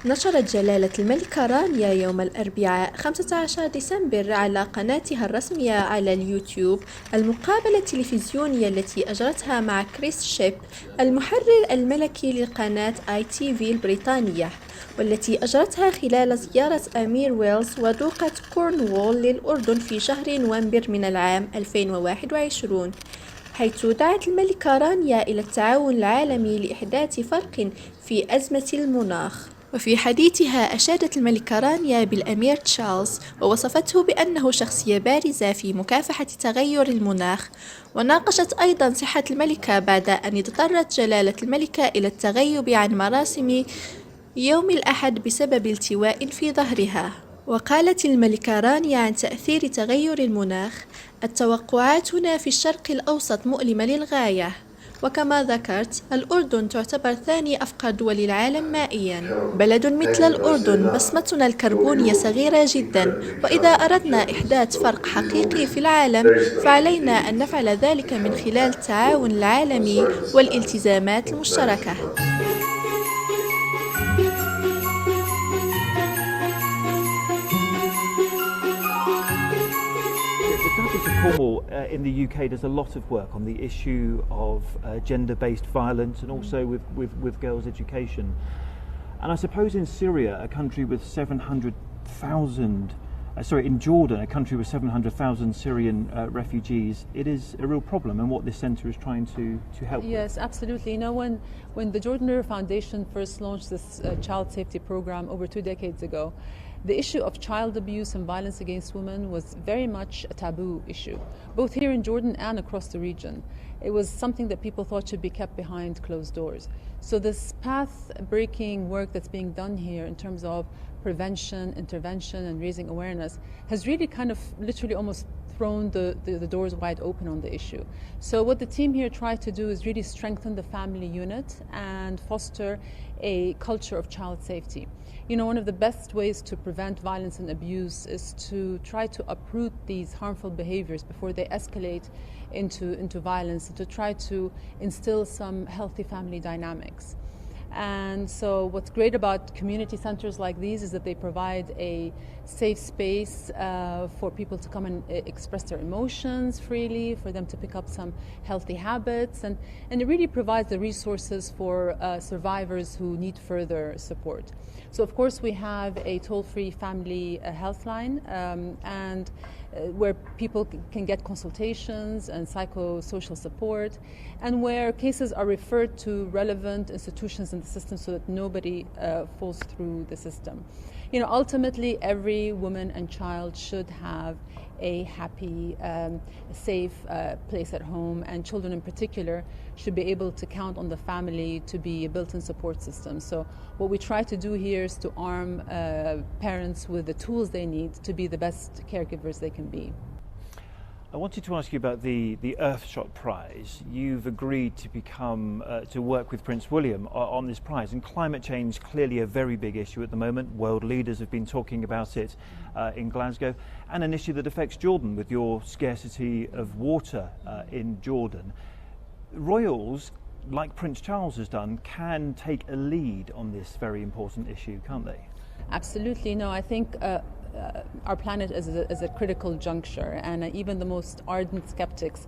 نشرت جلالة الملكة رانيا يوم الأربعاء 15 ديسمبر على قناتها الرسمية على اليوتيوب المقابلة التلفزيونية التي أجرتها مع كريس شيب المحرر الملكي لقناة ITV البريطانية، والتي أجرتها خلال زيارة أمير ويلز ودوقة كورنوول للأردن في شهر نوفمبر من العام 2021، حيث دعت الملكة رانيا إلى التعاون العالمي لإحداث فرق في أزمة المناخ. وفي حديثها أشادت الملكة رانيا بالأمير تشارلز ووصفته بأنه شخصية بارزة في مكافحة تغير المناخ، وناقشت أيضا صحة الملكة بعد أن اضطرت جلالة الملكة إلى التغيب عن مراسم يوم الأحد بسبب التواء في ظهرها. وقالت الملكة رانيا عن تأثير تغير المناخ: التوقعات هنا في الشرق الأوسط مؤلمة للغاية، وكما ذكرت الأردن تعتبر ثاني أفقر دول العالم مائياً. بلد مثل الأردن بصمتنا الكربونية صغيرة جداً، وإذا أردنا إحداث فرق حقيقي في العالم فعلينا أن نفعل ذلك من خلال التعاون العالمي والالتزامات المشتركة. Cornwall in the UK does a lot of work on the issue of gender-based violence and also with girls' education. And I suppose in Syria, a country with 700,000, in Jordan, a country with 700,000 Syrian refugees, it is a real problem, and what this centre is trying to help with. Yes, absolutely. You know, when the Jordan River Foundation first launched this child safety program over 2 decades ago, the issue of child abuse and violence against women was very much a taboo issue, both here in Jordan and across the region. It was something that people thought should be kept behind closed doors. So this path-breaking work that's being done here in terms of prevention, intervention, and raising awareness has really kind of literally almost thrown the doors wide open on the issue. So what the team here tried to do is really strengthen the family unit and foster a culture of child safety. You know, one of the best ways to prevent violence and abuse is to try to uproot these harmful behaviors before they escalate into violence, and to try to instill some healthy family dynamics. And so what's great about community centers like these is that they provide a safe space for people to come and express their emotions freely, for them to pick up some healthy habits, and it really provides the resources for survivors who need further support. So of course we have a toll-free family health line and where people can get consultations and psychosocial support, and where cases are referred to relevant institutions in the system so that nobody falls through the system. You know, ultimately every woman and child should have a happy, safe place at home, and children in particular should be able to count on the family to be a built-in support system. So what we try to do here is to arm parents with the tools they need to be the best caregivers they can be. I wanted to ask you about the Earthshot Prize. You've agreed to become to work with Prince William on this prize, and climate change clearly a very big issue at the moment. World leaders have been talking about it in Glasgow, and an issue that affects Jordan with your scarcity of water in Jordan. Royals, like Prince Charles has done, can take a lead on this very important issue, can't they? Absolutely. No, I think our planet is a critical juncture, and even the most ardent skeptics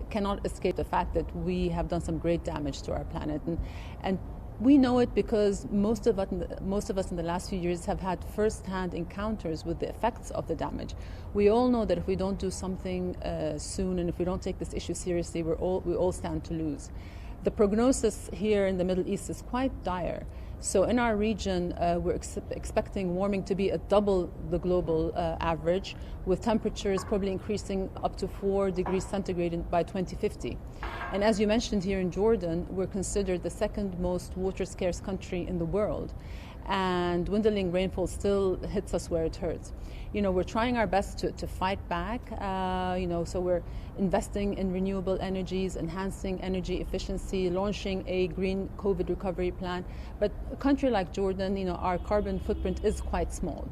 cannot escape the fact that we have done some great damage to our planet, and we know it because most of us in the last few years have had first-hand encounters with the effects of the damage. We all know that if we don't do something soon, and if we don't take this issue seriously, we all stand to lose. The prognosis here in the Middle East is quite dire. So in our region, we're expecting warming to be at double the global average, with temperatures probably increasing up to 4 degrees centigrade by 2050. And as you mentioned, here in Jordan, we're considered the second most water scarce country in the world. And dwindling rainfall still hits us where it hurts. You know, we're trying our best to fight back, so we're investing in renewable energies, enhancing energy efficiency, launching a green COVID recovery plan. But a country like Jordan, our carbon footprint is quite small.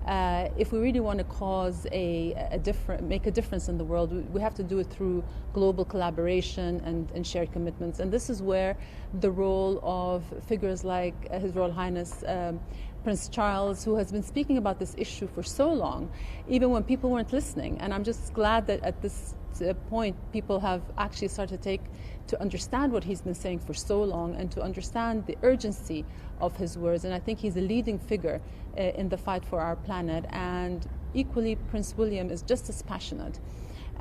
If we really want to cause make a difference in the world, we have to do it through global collaboration and shared commitments. And this is where the role of figures like His Royal Highness Prince Charles, who has been speaking about this issue for so long, even when people weren't listening. And I'm just glad that at this point people have actually started to understand what he's been saying for so long and to understand the urgency of his words. And I think he's a leading figure in the fight for our planet. And equally, Prince William is just as passionate.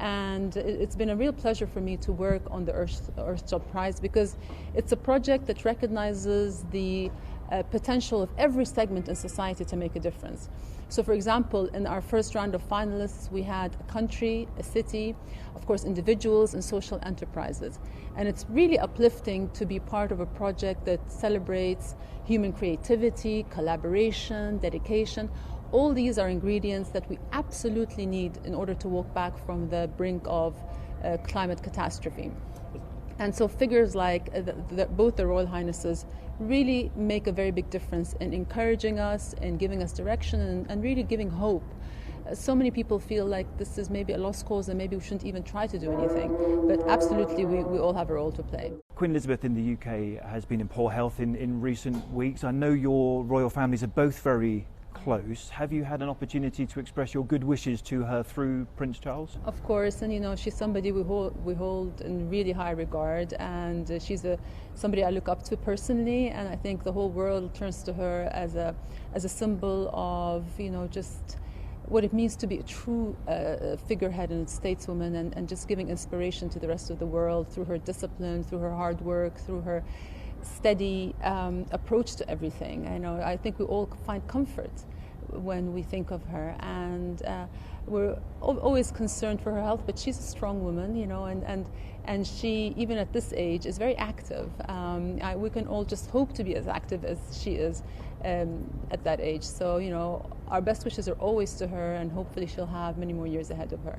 And it's been a real pleasure for me to work on the Earthshot Prize, because it's a project that recognizes the potential of every segment in society to make a difference. So, for example, in our first round of finalists, we had a country, a city, of course, individuals and social enterprises. And it's really uplifting to be part of a project that celebrates human creativity, collaboration, dedication. All these are ingredients that we absolutely need in order to walk back from the brink of climate catastrophe. And so figures like both the Royal Highnesses really make a very big difference in encouraging us and giving us direction and really giving hope. So many people feel like this is maybe a lost cause and maybe we shouldn't even try to do anything. But absolutely, we all have a role to play. Queen Elizabeth in the UK has been in poor health in recent weeks. I know your royal families are both very close. Have you had an opportunity to express your good wishes to her through Prince Charles? Of course, and she's somebody we hold in really high regard, and she's somebody I look up to personally, and I think the whole world turns to her as a symbol of just what it means to be a true figurehead and stateswoman, and just giving inspiration to the rest of the world through her discipline, through her hard work, through her steady approach to everything. I think we all find comfort when we think of her, and we're always concerned for her health, but she's a strong woman, and she, even at this age, is very active. We can all just hope to be as active as she is at that age. So, our best wishes are always to her, and hopefully she'll have many more years ahead of her.